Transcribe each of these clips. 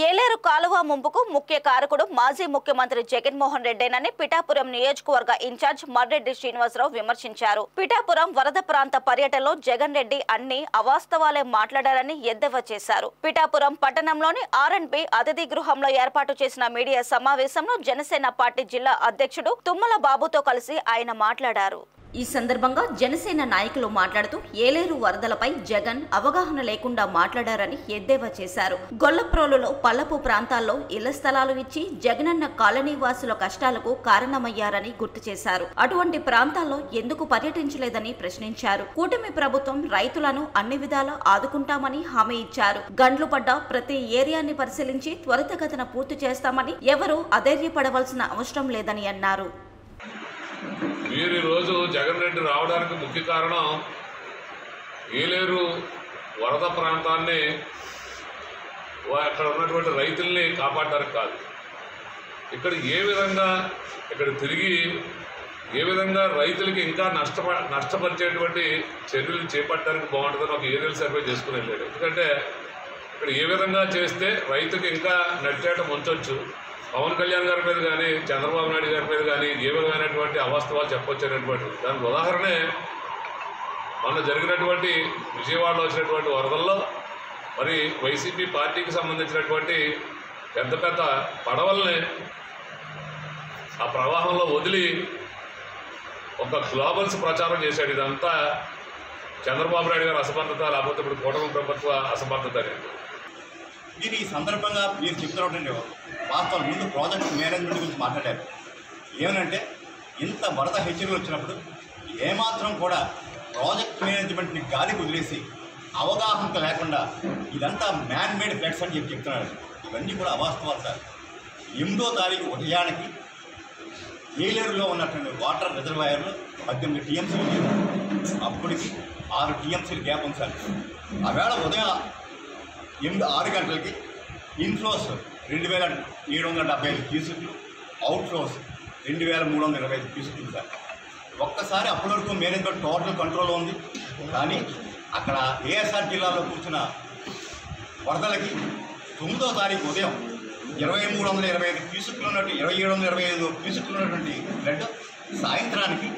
ఏలేరు కాలువ ముంపుకు ముఖ్య కారకుడు మాజీ ముఖ్యమంత్రి జగన్మోహన్ రెడ్డేనని పిఠాపురం నియోజకవర్గ ఇన్ఛార్జ్ మర్రెడ్డి శ్రీనివాసరావు విమర్శించారు. పిఠాపురం వరద ప్రాంత పర్యటనలో జగన్ రెడ్డి అన్ని అవాస్తవాలే మాట్లాడారని ఎద్దేవా చేశారు. పిఠాపురం పట్టణంలోని ఆర్ఎండ్బి అతిథి గృహంలో ఏర్పాటు చేసిన మీడియా సమావేశంలో జనసేన పార్టీ జిల్లా అధ్యక్షుడు తుమ్మల బాబుతో కలిసి ఆయన మాట్లాడారు. ఈ సందర్భంగా జనసేన నాయకులు మాట్లాడుతూ ఏలేరు వరదలపై జగన్ అవగాహన లేకుండా మాట్లాడారని ఎద్దేవా చేశారు. గొల్లప్రోలులో పల్లపు ప్రాంతాల్లో ఇళ్ల స్థలాలు ఇచ్చి జగనన్న కాలనీ వాసుల కష్టాలకు కారణమయ్యారని గుర్తు చేశారు. అటువంటి ప్రాంతాల్లో ఎందుకు పర్యటించలేదని ప్రశ్నించారు. కూటమి ప్రభుత్వం రైతులను అన్ని విధాలా ఆదుకుంటామని హామీ ఇచ్చారు. గండ్లు పడ్డ ప్రతి ఏరియాని పరిశీలించి త్వరితగతిన పూర్తి చేస్తామని ఎవరూ అధైర్యపడవలసిన అవసరం లేదని అన్నారు. మీరు ఈరోజు జగన్ రెడ్డి రావడానికి ముఖ్య కారణం ఏలేరు వరద ప్రాంతాన్ని అక్కడ ఉన్నటువంటి రైతుల్ని కాపాడడానికి కాదు. ఇక్కడ ఇక్కడ తిరిగి ఏ విధంగా రైతులకి ఇంకా నష్టపరిచేటువంటి చర్యలు చేపట్టడానికి బాగుంటుందని ఒక ఏరియల్ సర్వే చేసుకుని వెళ్ళాడు. ఎందుకంటే ఇక్కడ ఏ విధంగా చేస్తే రైతుకి ఇంకా నడిచేట ముంచొచ్చు, పవన్ కళ్యాణ్ గారి మీద కానీ చంద్రబాబు నాయుడు గారి మీద కానీ ఏ విధమైనటువంటి అవాస్తవాలు చెప్పొచ్చు అనేటువంటి దానికి ఉదాహరణే మొన్న జరిగినటువంటి విజయవాడలో వచ్చినటువంటి వరదల్లో మరి వైసీపీ పార్టీకి సంబంధించినటువంటి పెద్ద పెద్ద పడవల్ని ఆ ప్రవాహంలో వదిలి ఒక గ్లోబల్స్ ప్రచారం చేశాడు. ఇదంతా చంద్రబాబు నాయుడు గారి అసమర్థత, లేకపోతే ఇప్పుడు కూటమి ప్రభుత్వ అసమర్థత అనేది. మీరు ఈ సందర్భంగా మీరు చెప్తున్నటువంటి వాస్తవం ముందు ప్రాజెక్ట్ మేనేజ్మెంట్ గురించి మాట్లాడారు. ఏమనంటే ఇంత వరద హెచ్చరికలు వచ్చినప్పుడు ఏమాత్రం కూడా ప్రాజెక్ట్ మేనేజ్మెంట్ని గాలికి వదిలేసి అవగాహన లేకుండా ఇదంతా మ్యాన్ మేడ్ ఫ్లడ్స్ అని చెప్తున్నారు. ఇవన్నీ కూడా అవాస్తవాలు సార్. 8వ తారీఖు ఉదయానికి ఏలేరులో ఉన్నటువంటి వాటర్ రిజర్వాయర్లు 18 టీఎంసీలు లేవు. అప్పటికి 6 టీఎంసీలు గ్యాప్ ఉంది సార్. ఆవేళ ఉదయం 6 గంటలకి ఇన్ఫ్లోస్ 2775 క్యూసెక్లు, అవుట్ఫ్లోస్ 2325 క్యూసెక్లు సార్. ఒక్కసారి అప్పటి వరకు మేనేజ్మెంట్ టోటల్ కంట్రోల్లో ఉంది. కానీ అక్కడ ఏఎస్ఆర్ జిల్లాలో కూర్చున్న వరదలకి 9వ తారీఖు ఉదయం 2325 క్యూసెక్లు ఉన్నట్టు 2725 క్యూసెక్లు ఉన్నటువంటి బ్లడ్ సాయంత్రానికి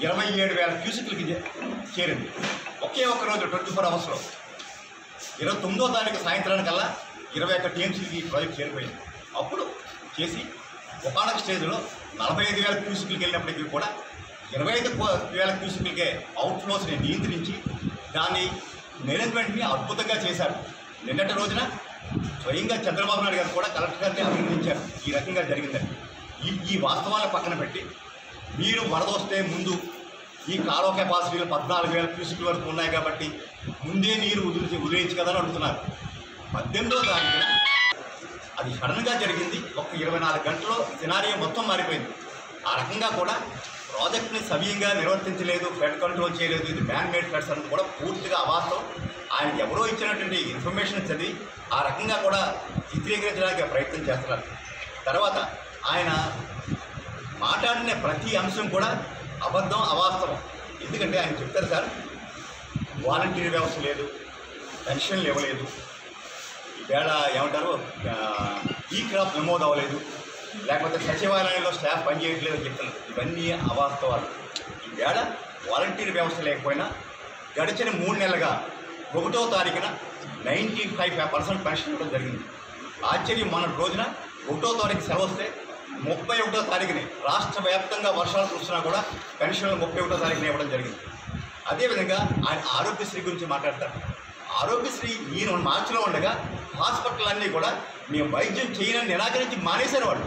27,000 క్యూసెక్లకి చేరింది. ఒకే ఒక్క రోజు 24 అవర్స్లో. 29వ తారీఖు సాయంత్రానికల్లా 21 టీఎంసీకి ప్రాజెక్ట్ చేరిపోయింది. అప్పుడు చేసి ఒకనొక స్టేజ్లో 45,000 క్యూసెక్లకి వెళ్ళినప్పటికీ కూడా 25,000 క్యూసెక్లకే అవుట్ఫ్లోస్ని నియంత్రించి దాన్ని మేనేజ్మెంట్ని అద్భుతంగా చేశారు. నిన్నటి రోజున స్వయంగా చంద్రబాబు నాయుడు గారు కూడా కలెక్టర్ గారిని అభినందించారు. ఈ రకంగా జరిగిందని. ఈ వాస్తవాలను పక్కన పెట్టి మీరు వరద వస్తే ముందు ఈ కాలువ కెపాసిటీలు 14,000 క్యూసెక్ల వరకు ఉన్నాయి కాబట్టి ముందే నీరు వదిలేయచ్చు కదా అని అడుగుతున్నారు. 18వ తారీఖున అది సడన్గా జరిగింది. ఒక 24 గంటల్లో సినారియో మొత్తం మారిపోయింది. ఆ రకంగా కూడా ప్రాజెక్ట్ని సవ్యంగా నిర్వర్తించలేదు, ఫ్లడ్ కంట్రోల్ చేయలేదు, ఇది మ్యాన్ మేడ్ ఫ్లడ్స్ అన్నది కూడా పూర్తిగా అవాస్తవం. ఆయనకి ఎవరో ఇచ్చినటువంటి ఇన్ఫర్మేషన్ చదివి ఆ రకంగా కూడా చిత్రీకరించడానికి ప్రయత్నం చేస్తున్నారు. తర్వాత ఆయన మాట్లాడిన ప్రతి అంశం కూడా అబద్ధం, అవాస్తవం. ఎందుకంటే ఆయన చెప్తారు సార్, వాలంటీర్ వ్యవస్థ లేదు, పెన్షన్లు ఇవ్వలేదు, ఈవేళ ఏమంటారు ఈ క్రాప్ నమోదు అవ్వలేదు, లేకపోతే సచివాలయంలో స్టాఫ్ పనిచేయట్లేదు అని చెప్తున్నారు. ఇవన్నీ అవాస్తవాలు. ఈవేళ వాలంటీర్ వ్యవస్థ లేకపోయినా గడిచిన 3 నెలలుగా 1వ తారీఖున 95% పెన్షన్ ఇవ్వడం జరిగింది. ఆశ్చర్యం, మన రోజున 1వ తారీఖు సెలవు వస్తే 31వ తారీఖుని రాష్ట్ర వ్యాప్తంగా వర్షాలు కురుస్తున్నా కూడా పెన్షన్లు 31వ తారీఖున ఇవ్వడం జరిగింది. అదేవిధంగా ఆయన ఆరోగ్యశ్రీ గురించి మాట్లాడతారు. ఆరోగ్యశ్రీ ఈయన మార్చిలో ఉండగా హాస్పిటల్ అన్నీ కూడా మేము వైద్యం చేయనని నిరాకరించి మానేశారు వాళ్ళు.